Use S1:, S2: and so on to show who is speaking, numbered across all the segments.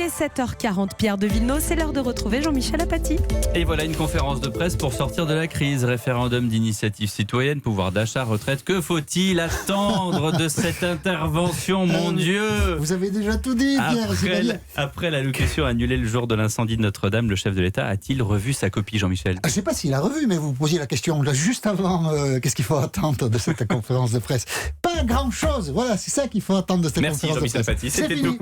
S1: est 7h40, Pierre de Villeneuve, c'est l'heure de retrouver Jean-Michel Apathy.
S2: Et voilà une conférence de presse pour sortir de la crise. Référendum d'initiative citoyenne, pouvoir d'achat, retraite. Que faut-il attendre de cette intervention, mon Dieu?
S3: Vous avez déjà tout dit, Pierre.
S2: Après l'allocation annulée le jour de l'incendie de Notre-Dame, le chef de l'État a-t-il revu sa copie, Jean-Michel?
S3: Je ne sais pas s'il a revu, mais vous posiez la question là, juste avant. Qu'est-ce qu'il faut attendre de cette conférence de presse? Pas grand-chose. Voilà, c'est ça qu'il faut attendre de cette conférence de presse.
S2: Merci Jean-Michel Apathy, c'était
S3: fini.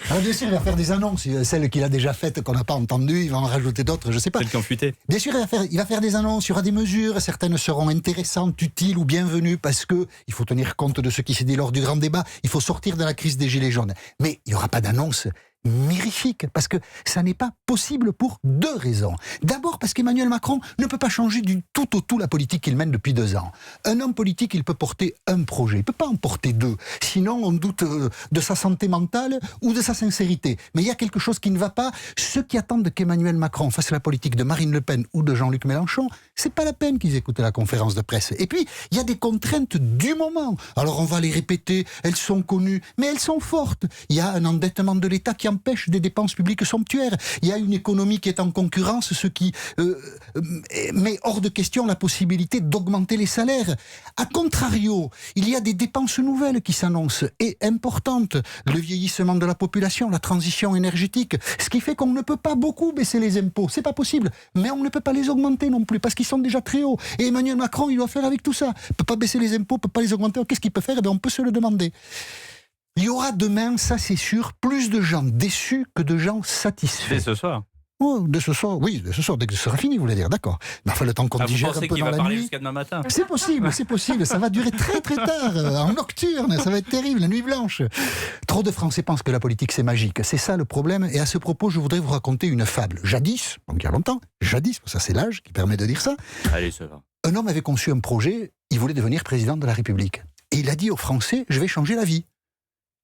S3: Alors bien sûr, il va faire des annonces. Celles qu'il a déjà faites, qu'on n'a pas entendues, il va en rajouter d'autres, je ne sais pas.
S2: Celles qui ont fuité.
S3: Bien sûr, il va faire des annonces, il y aura des mesures. Certaines seront intéressantes, utiles ou bienvenues, parce qu'il faut tenir compte de ce qui s'est dit lors du grand débat. Il faut sortir de la crise des Gilets jaunes. Mais il n'y aura pas d'annonce mirifique, parce que ça n'est pas possible pour deux raisons. D'abord parce qu'Emmanuel Macron ne peut pas changer du tout au tout la politique qu'il mène depuis 2 ans. Un homme politique, il peut porter un projet, il ne peut pas en porter 2. Sinon, on doute de sa santé mentale ou de sa sincérité. Mais il y a quelque chose qui ne va pas. Ceux qui attendent qu'Emmanuel Macron fasse la politique de Marine Le Pen ou de Jean-Luc Mélenchon, c'est pas la peine qu'ils écoutent la conférence de presse. Et puis, il y a des contraintes du moment. Alors on va les répéter, elles sont connues, mais elles sont fortes. Il y a un endettement de l'État qui empêche des dépenses publiques somptuaires. Il y a une économie qui est en concurrence, ce qui met hors de question la possibilité d'augmenter les salaires. A contrario, il y a des dépenses nouvelles qui s'annoncent et importantes. Le vieillissement de la population, la transition énergétique, ce qui fait qu'on ne peut pas beaucoup baisser les impôts. C'est pas possible. Mais on ne peut pas les augmenter non plus, parce qu'ils sont déjà très hauts. Et Emmanuel Macron, il doit faire avec tout ça. Il ne peut pas baisser les impôts, il ne peut pas les augmenter. Qu'est-ce qu'il peut faire? On peut se le demander. Il y aura demain, ça c'est sûr, plus de gens déçus que de gens satisfaits.
S2: Dès ce soir.
S3: Oh, dès ce soir, oui, dès ce soir, dès que ce sera fini, vous voulez dire, d'accord. Mais enfin, le temps qu'on digère un peu
S2: qu'il
S3: dans
S2: va
S3: la
S2: parler
S3: nuit.
S2: jusqu'à demain matin?
S3: C'est possible, ça va durer très très tard, en nocturne, ça va être terrible, la nuit blanche. Trop de Français pensent que la politique c'est magique, c'est ça le problème, et à ce propos, je voudrais vous raconter une fable. Jadis, donc il y a longtemps, ça c'est l'âge qui permet de dire ça.
S2: Allez, ça va.
S3: Un homme avait conçu un projet, il voulait devenir président de la République. Et il a dit aux Français, je vais changer la vie.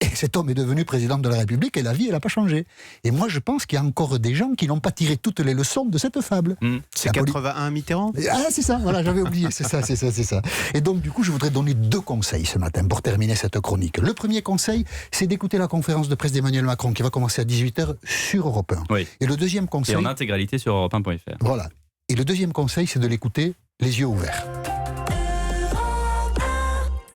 S3: Et cet homme est devenu président de la République et la vie, elle n'a pas changé. Et moi, je pense qu'il y a encore des gens qui n'ont pas tiré toutes les leçons de cette fable.
S4: C'est 81 Mitterrand?
S3: Ah, c'est ça, voilà, j'avais oublié, c'est ça. Et donc, du coup, je voudrais donner 2 conseils ce matin pour terminer cette chronique. Le premier conseil, c'est d'écouter la conférence de presse d'Emmanuel Macron qui va commencer à 18h sur Europe 1.
S2: Oui.
S3: Et le deuxième conseil...
S2: Et en intégralité sur europe1.fr.
S3: Voilà. Et le deuxième conseil, c'est de l'écouter les yeux ouverts.